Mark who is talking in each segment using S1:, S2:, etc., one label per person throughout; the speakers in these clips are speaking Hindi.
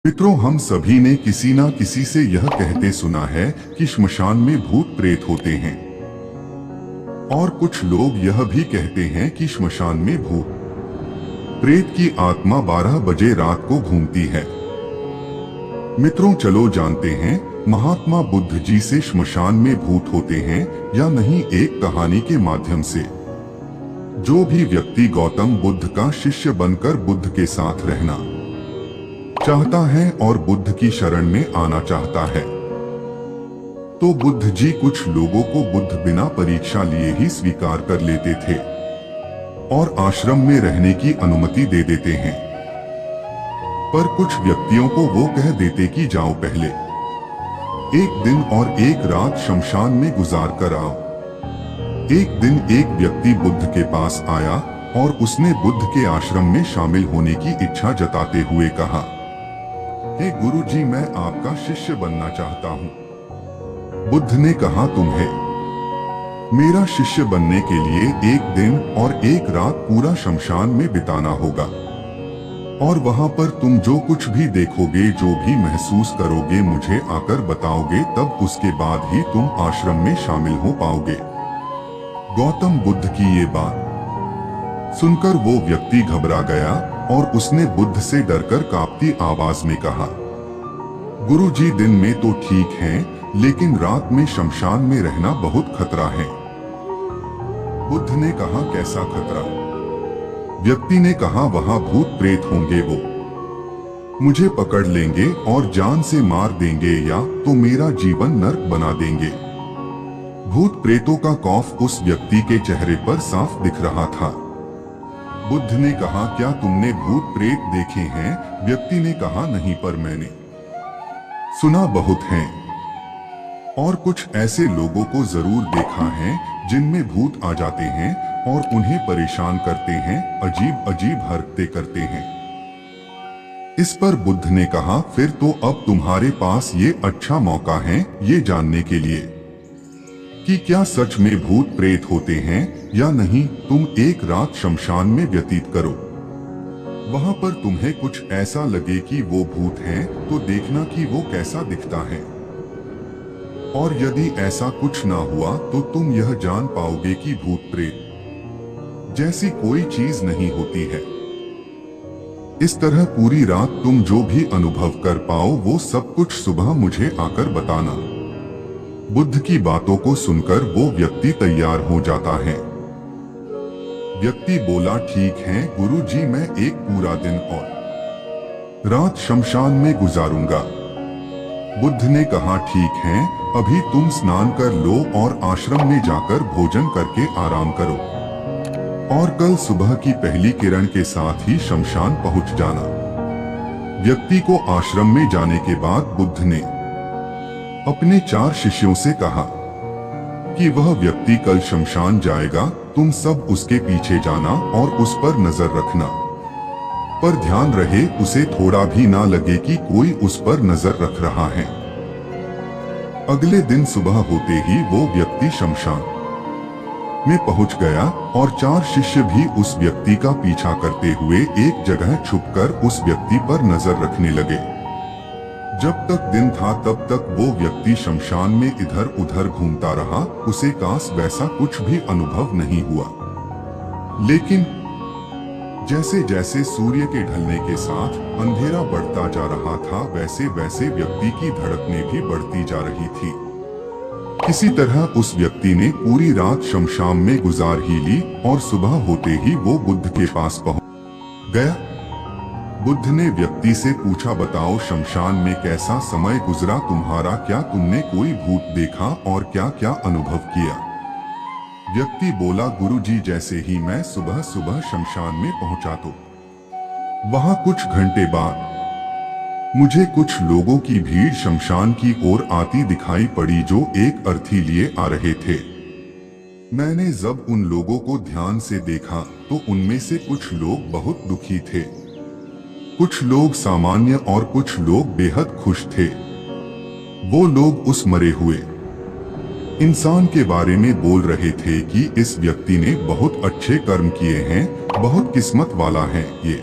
S1: मित्रों, हम सभी ने किसी ना किसी से यह कहते सुना है कि श्मशान में भूत प्रेत होते हैं। और कुछ लोग यह भी कहते हैं कि श्मशान में भूत प्रेत की आत्मा 12 बजे रात को घूमती है। मित्रों, चलो जानते हैं महात्मा बुद्ध जी से श्मशान में भूत होते हैं या नहीं, एक कहानी के माध्यम से। जो भी व्यक्ति गौतम बुद्ध का शिष्य बनकर बुद्ध के साथ रहना चाहता है और बुद्ध की शरण में आना चाहता है, तो बुद्ध जी कुछ लोगों को बुद्ध बिना परीक्षा लिए ही स्वीकार कर लेते थे और आश्रम में रहने की अनुमति दे देते हैं। पर कुछ व्यक्तियों को वो कह देते कि जाओ, पहले एक दिन और एक रात शमशान में गुजार कर आओ। एक दिन एक व्यक्ति बुद्ध के पास आया और उसने बुद्ध के आश्रम में शामिल होने की इच्छा जताते हुए कहा, हे गुरु जी, मैं आपका शिष्य बनना चाहता हूँ। बुद्ध ने कहा, तुम्हें मेरा शिष्य बनने के लिए एक दिन और एक रात पूरा शमशान में बिताना होगा और वहां पर तुम जो कुछ भी देखोगे, जो भी महसूस करोगे, मुझे आकर बताओगे, तब उसके बाद ही तुम आश्रम में शामिल हो पाओगे। गौतम बुद्ध की ये बात सुनकर वो व्यक्ति घबरा गया और उसने बुद्ध से डरकर कांपती आवाज में कहा, गुरु जी, दिन में तो ठीक हैं, लेकिन रात में शमशान में रहना बहुत खतरा है। बुद्ध ने कहा, कैसा खतरा? व्यक्ति ने कहा, वहां भूत प्रेत होंगे, वो मुझे पकड़ लेंगे और जान से मार देंगे या तो मेरा जीवन नर्क बना देंगे। भूत प्रेतों का खौफ उस व्यक्ति के चेहरे पर साफ दिख रहा था। बुद्ध ने कहा, क्या तुमने भूत प्रेत देखे हैं? व्यक्ति ने कहा, नहीं, पर मैंने सुना बहुत हैं और कुछ ऐसे लोगों को जरूर देखा है जिनमें भूत आ जाते हैं और उन्हें परेशान करते हैं, अजीब अजीब हरकतें करते हैं। इस पर बुद्ध ने कहा, फिर तो अब तुम्हारे पास ये अच्छा मौका है ये जानने के लिए कि क्या सच में भूत प्रेत होते हैं या नहीं। तुम एक रात शमशान में व्यतीत करो, वहां पर तुम्हें कुछ ऐसा लगे कि वो भूत हैं, तो देखना कि वो कैसा दिखता है। और यदि ऐसा कुछ ना हुआ तो तुम यह जान पाओगे कि भूत प्रेत जैसी कोई चीज नहीं होती है। इस तरह पूरी रात तुम जो भी अनुभव कर पाओ, वो सब कुछ सुबह मुझे आकर बताना। बुद्ध की बातों को सुनकर वो व्यक्ति तैयार हो जाता है। व्यक्ति बोला, ठीक है गुरु जी, मैं एक पूरा दिन और रात शमशान में गुजारूंगा। बुद्ध ने कहा, ठीक है, अभी तुम स्नान कर लो और आश्रम में जाकर भोजन करके आराम करो और कल सुबह की पहली किरण के साथ ही शमशान पहुंच जाना। व्यक्ति को आश्रम में जाने के बाद बुद्ध ने अपने 4 शिष्यों से कहा कि वह व्यक्ति कल शमशान जाएगा, तुम सब उसके पीछे जाना और उस पर नजर रखना, पर ध्यान रहे उसे थोड़ा भी ना लगे कि कोई उस पर नजर रख रहा है। अगले दिन सुबह होते ही वो व्यक्ति शमशान में पहुंच गया और 4 शिष्य भी उस व्यक्ति का पीछा करते हुए एक जगह छुपकर उस व्यक्ति पर नजर रखने लगे। जब तक दिन था तब तक वो व्यक्ति शमशान में इधर उधर घूमता रहा, उसे काश वैसा कुछ भी अनुभव नहीं हुआ। लेकिन जैसे जैसे सूर्य के ढलने के साथ अंधेरा बढ़ता जा रहा था, वैसे वैसे व्यक्ति की धड़कनें भी बढ़ती जा रही थी। किसी तरह उस व्यक्ति ने पूरी रात शमशान में गुजार ही ली और सुबह होते ही वो बुद्ध के पास पहुंच गया। बुद्ध ने व्यक्ति से पूछा, बताओ शमशान में कैसा समय गुजरा तुम्हारा? क्या तुमने कोई भूत देखा और क्या क्या अनुभव किया? व्यक्ति बोला, गुरुजी, जैसे ही मैं सुबह सुबह शमशान में पहुंचा तो वहां कुछ घंटे बाद मुझे कुछ लोगों की भीड़ शमशान की ओर आती दिखाई पड़ी जो एक अर्थी लिए आ रहे थे। मैंने जब उन लोगों को ध्यान से देखा तो उनमें से कुछ लोग बहुत दुखी थे, कुछ लोग सामान्य और कुछ लोग बेहद खुश थे। वो लोग उस मरे हुए इंसान के बारे में बोल रहे थे कि इस व्यक्ति ने बहुत अच्छे कर्म किए हैं, बहुत किस्मत वाला है ये।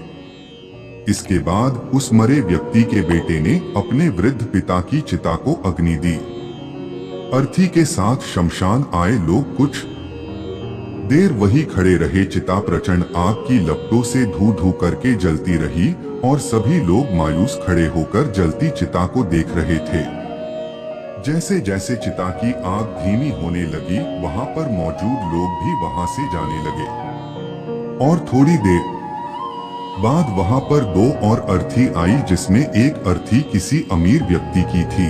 S1: इसके बाद उस मरे व्यक्ति के बेटे ने अपने वृद्ध पिता की चिता को अग्नि दी। अर्थी के साथ शमशान आए लोग कुछ देर वही खड़े रहे। चिता प्रचंड आग की लपटों से धू धू करके जलती रही और सभी लोग मायूस खड़े होकर जलती चिता को देख रहे थे। जैसे जैसे चिता की आग धीमी होने लगी, वहां पर मौजूद लोग भी वहां से जाने लगे और थोड़ी देर बाद वहां पर दो और अर्थी आई, जिसमें एक अर्थी किसी अमीर व्यक्ति की थी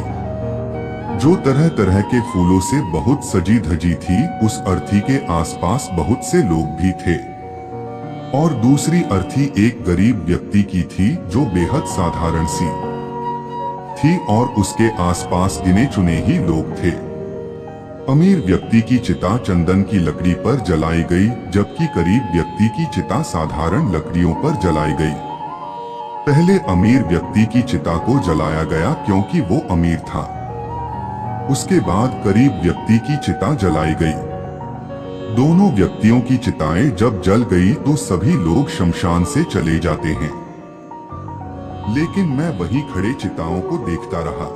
S1: जो तरह तरह के फूलों से बहुत सजी धजी थी। उस अर्थी के आसपास बहुत से लोग भी थे। और दूसरी अर्थी एक गरीब व्यक्ति की थी जो बेहद साधारण सी थी और उसके आसपास गिने चुने ही लोग थे। अमीर व्यक्ति की चिता चंदन की लकड़ी पर जलाई गई, जबकि गरीब व्यक्ति की चिता साधारण लकड़ियों पर जलाई गई। पहले अमीर व्यक्ति की चिता को जलाया गया क्योंकि वो अमीर था। उसके बाद गरीब व्यक्ति की चिता जलाई गई। दोनों व्यक्तियों की चिताएं जब जल गई तो सभी लोग शमशान से चले जाते हैं, लेकिन मैं वहीं खड़े चिताओं को देखता रहा।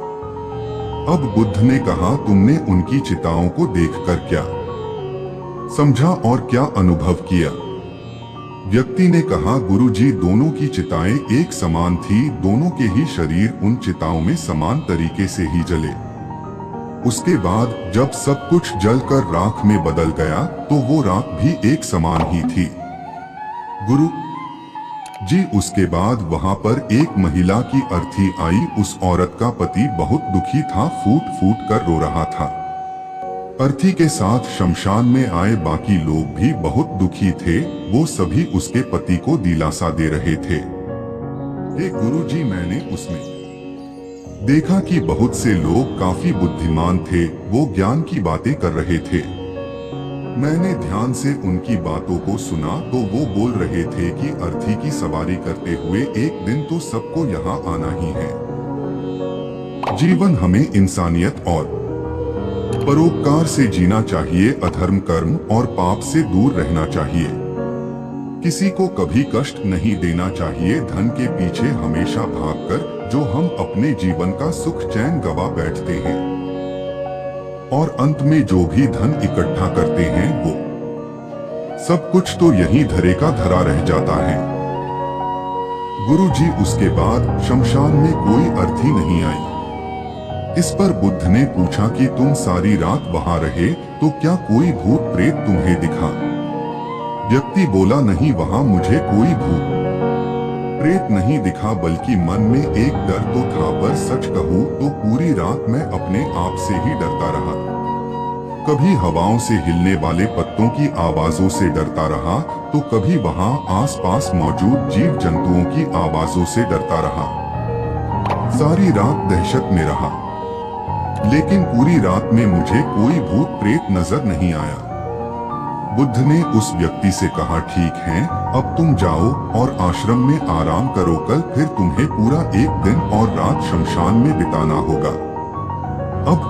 S1: अब बुद्ध ने कहा, तुमने उनकी चिताओं को देखकर क्या समझा और क्या अनुभव किया? व्यक्ति ने कहा, गुरुजी, दोनों की चिताएं एक समान थी। दोनों के ही शरीर उन चिताओं में समान तरीके से ही जले। उसके बाद जब सब कुछ जलकर राख में बदल गया तो वो राख भी एक समान ही थी। गुरु जी, उसके बाद वहां पर एक महिला की अर्थी आई। उस औरत का पति बहुत दुखी था, फूट फूट कर रो रहा था। अर्थी के साथ शमशान में आए बाकी लोग भी बहुत दुखी थे। वो सभी उसके पति को दिलासा दे रहे थे। हे गुरु जी, मैंने उसमें देखा कि बहुत से लोग काफी बुद्धिमान थे। वो ज्ञान की बातें कर रहे थे। मैंने ध्यान से उनकी बातों को सुना तो वो बोल रहे थे कि अर्थी की सवारी करते हुए एक दिन तो सबको यहाँ आना ही है। जीवन हमें इंसानियत और परोपकार से जीना चाहिए। अधर्म, कर्म और पाप से दूर रहना चाहिए। किसी को कभी कष्ट नहीं देना चाहिए। धन के पीछे हमेशा भागकर जो हम अपने जीवन का सुख चैन गवा बैठते हैं और अंत में जो भी धन इकट्ठा करते हैं वो सब कुछ तो यहीं धरे का धरा रह जाता है। गुरुजी, उसके बाद शमशान में कोई अर्थी नहीं आई। इस पर बुद्ध ने पूछा कि तुम सारी रात वहां रहे तो क्या कोई भूत प्रेत तुम्हें दिखा? व्यक्ति बोला, नहीं, वहां मुझे कोई भूत प्रेत नहीं दिखा, बल्कि मन में एक डर तो था। पर सच कहूं तो पूरी रात मैं अपने आप से ही डरता रहा। कभी हवाओं से हिलने वाले पत्तों की आवाजों से डरता रहा तो कभी वहां आसपास मौजूद जीव जंतुओं की आवाजों से डरता रहा। सारी रात दहशत में रहा, लेकिन पूरी रात में मुझे कोई भूत प्रेत नजर नहीं आया। बुद्ध ने उस व्यक्ति से कहा, ठीक है, अब तुम जाओ और आश्रम में आराम करो। कल फिर तुम्हें पूरा एक दिन और रात शमशान में बिताना होगा। अब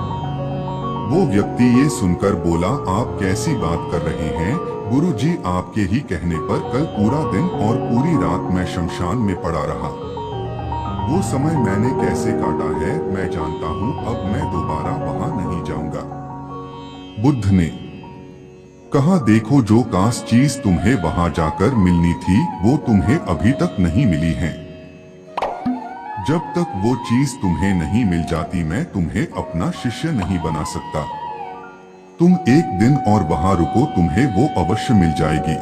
S1: वो व्यक्ति ये सुनकर बोला, आप कैसी बात कर रहे हैं गुरुजी? आपके ही कहने पर कल पूरा दिन और पूरी रात मैं शमशान में पड़ा रहा। वो समय मैंने कैसे काटा है मैं जानता हूँ। अब मैं दोबारा वहां नहीं जाऊंगा। बुद्ध ने कहा, देखो, जो काश चीज तुम्हें वहां जाकर मिलनी थी वो तुम्हें अभी तक नहीं मिली है। जब तक वो चीज तुम्हें नहीं मिल जाती मैं तुम्हें अपना शिष्य नहीं बना सकता। तुम एक दिन और वहां रुको, तुम्हें वो अवश्य मिल जाएगी।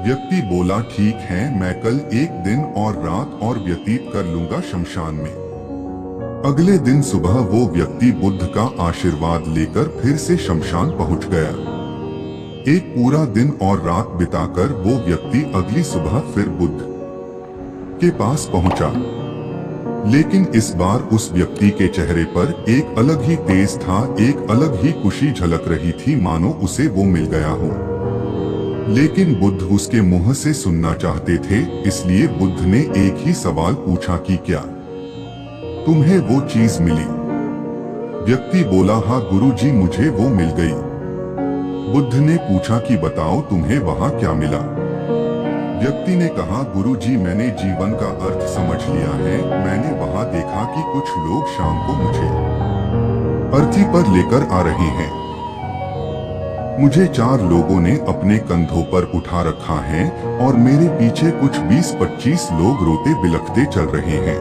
S1: व्यक्ति बोला, ठीक है, मैं कल एक दिन और रात और व्यतीत कर लूंगा शमशान में। अगले दिन सुबह वो व्यक्ति बुद्ध का आशीर्वाद लेकर फिर से शमशान पहुंच गया। एक पूरा दिन और रात बिताकर वो व्यक्ति अगली सुबह फिर बुद्ध के पास पहुंचा, लेकिन इस बार उस व्यक्ति के चेहरे पर एक अलग ही तेज था, एक अलग ही खुशी झलक रही थी, मानो उसे वो मिल गया हो। लेकिन बुद्ध उसके मुंह से सुनना चाहते थे, इसलिए बुद्ध ने एक ही सवाल पूछा कि क्या तुम्हें वो चीज मिली? व्यक्ति बोला, हाँ गुरुजी, मुझे वो मिल गई। बुद्ध ने पूछा कि बताओ तुम्हें वहां क्या मिला? व्यक्ति ने कहा, गुरुजी, मैंने जीवन का अर्थ समझ लिया है। मैंने वहां देखा कि कुछ लोग शाम को मुझे अर्थी पर लेकर आ रहे हैं। मुझे 4 लोगों ने अपने कंधों पर उठा रखा है और मेरे पीछे कुछ 20-25 लोग रोते बिलखते चल रहे हैं।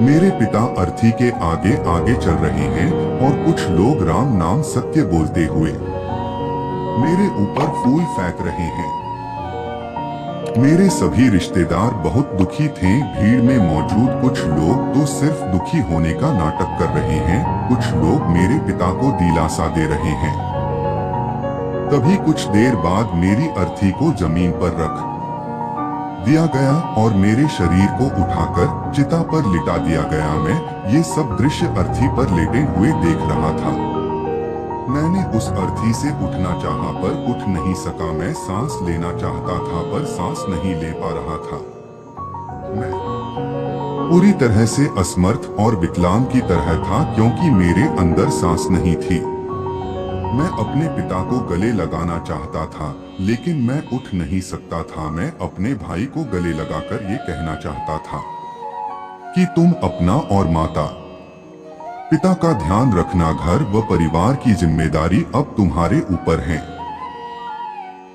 S1: मेरे पिता अर्थी के आगे आगे चल रहे हैं और कुछ लोग राम नाम सत्य बोलते हुए मेरे ऊपर फूल फेंक रहे हैं। मेरे सभी रिश्तेदार बहुत दुखी थे। भीड़ में मौजूद कुछ लोग तो सिर्फ दुखी होने का नाटक कर रहे हैं, कुछ लोग मेरे पिता को दिलासा दे रहे हैं। तभी कुछ देर बाद मेरी अर्थी को जमीन पर रख दिया गया और मेरे शरीर को उठाकर चिता पर लिटा दिया गया। मैं ये सब दृश्य अर्थी पर लेटे हुए देख रहा था। मैंने उस अर्थी से उठना चाहा पर उठ नहीं सका। मैं सांस लेना चाहता था पर सांस नहीं ले पा रहा था। मैं पूरी तरह से असमर्थ और विकलांग की तरह था क्योंकि मेरे अंदर सांस नहीं थी। मैं अपने पिता को गले लगाना चाहता था लेकिन मैं उठ नहीं सकता था। मैं अपने भाई को गले लगाकर ये कहना चाहता था कि तुम अपना और माता पिता का ध्यान रखना, घर व परिवार की जिम्मेदारी अब तुम्हारे ऊपर है।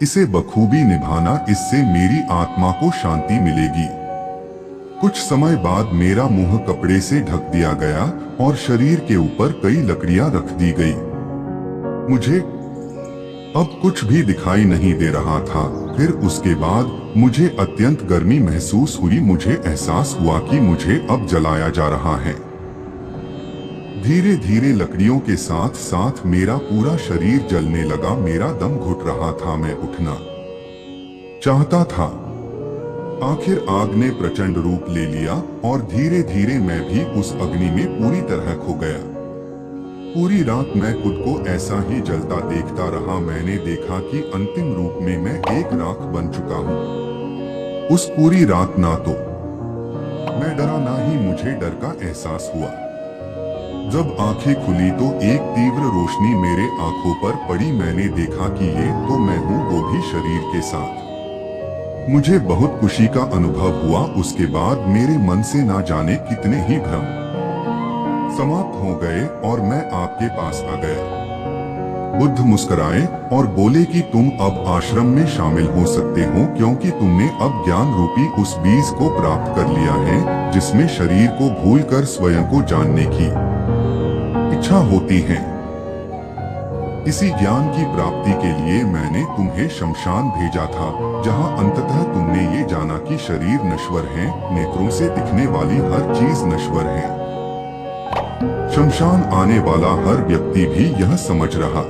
S1: इसे बखूबी निभाना, इससे मेरी आत्मा को शांति मिलेगी। कुछ समय बाद मेरा मुंह कपड़े से ढक दिया गया और शरीर के ऊपर कई लकड़ियां रख दी गई। मुझे अब कुछ भी दिखाई नहीं दे रहा था। फिर उसके बाद मुझे अत्यंत गर्मी महसूस हुई। मुझे एहसास हुआ कि मुझे अब जलाया जा रहा है। धीरे धीरे लकड़ियों के साथ साथ मेरा पूरा शरीर जलने लगा। मेरा दम घुट रहा था। मैं उठना चाहता था। आखिर आग ने प्रचंड रूप ले लिया और धीरे धीरे मैं भी उस अग्नि में पूरी तरह खो गया। पूरी रात मैं खुद को ऐसा ही जलता देखता रहा। मैंने देखा कि अंतिम रूप में मैं एक राख बन चुका हूँ। उस पूरी रात ना तो मैं डरा ना ही मुझे डर का एहसास हुआ। जब आंखें खुली तो एक तीव्र रोशनी मेरे आंखों पर पड़ी। मैंने देखा कि ये तो मैं हूँ, वो भी शरीर के साथ। मुझे बहुत खुशी का अनुभव हुआ। उसके बाद मेरे मन से ना जाने कितने ही भ्रम समाप्त हो गए और मैं आपके पास आ गया। बुद्ध मुस्कुराए और बोले कि तुम अब आश्रम में शामिल हो सकते हो क्योंकि तुमने अब ज्ञान रूपी उस बीज को प्राप्त कर लिया है जिसमें शरीर को भूलकर स्वयं को जानने की इच्छा होती है। इसी ज्ञान की प्राप्ति के लिए मैंने तुम्हें शमशान भेजा था, जहां अंततः तुमने ये जाना कि शरीर नश्वर है, नेत्रों से दिखने वाली हर चीज नश्वर है। शमशान आने वाला हर व्यक्ति भी यह समझ रहा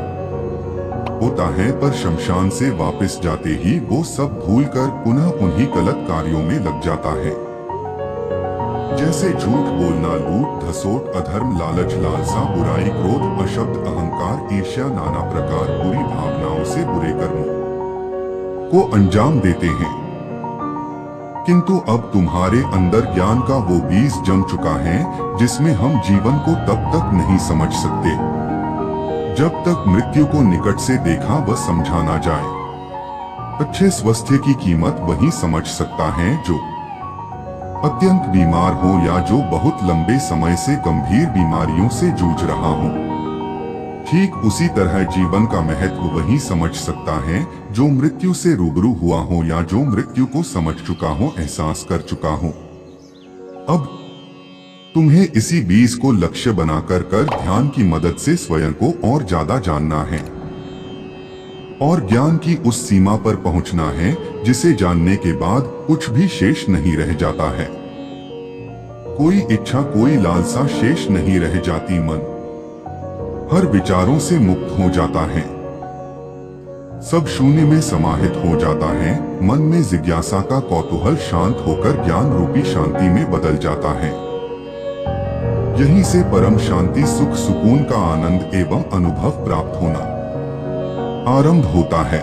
S1: होता है, पर शमशान से वापस जाते ही वो सब भूलकर पुनः उन्हीं गलत कार्यों में लग जाता है, जैसे झूठ बोलना, लूट धसोट, अधर्म, लालच, लालसा, बुराई, क्रोध, अशब्द, अहंकार, ईर्ष्या, नाना प्रकार बुरी भावनाओं से बुरे कर्मों को अंजाम देते हैं। किंतु अब तुम्हारे अंदर ज्ञान का वो बीज जम चुका है जिसमें हम जीवन को तब तक नहीं समझ सकते जब तक मृत्यु को निकट से देखा व समझा ना जाए। अच्छे स्वास्थ्य की कीमत वही समझ सकता है जो अत्यंत बीमार हो या जो बहुत लंबे समय से गंभीर बीमारियों से जूझ रहा हो। ठीक उसी तरह जीवन का महत्व वही समझ सकता है जो मृत्यु से रूबरू हुआ हो या जो मृत्यु को समझ चुका हो, एहसास कर चुका हो। अब तुम्हें इसी बीज को लक्ष्य बनाकर ध्यान की मदद से स्वयं को और ज्यादा जानना है और ज्ञान की उस सीमा पर पहुंचना है जिसे जानने के बाद कुछ भी शेष नहीं रह जाता है। कोई इच्छा, कोई लालसा शेष नहीं रह जाती। मन हर विचारों से मुक्त हो जाता है, सब शून्य में समाहित हो जाता है। मन में जिज्ञासा का कौतूहल शांत होकर ज्ञान रूपी शांति में बदल जाता है। यहीं से परम शांति, सुख, सुकून का आनंद एवं अनुभव प्राप्त होना आरंभ होता है।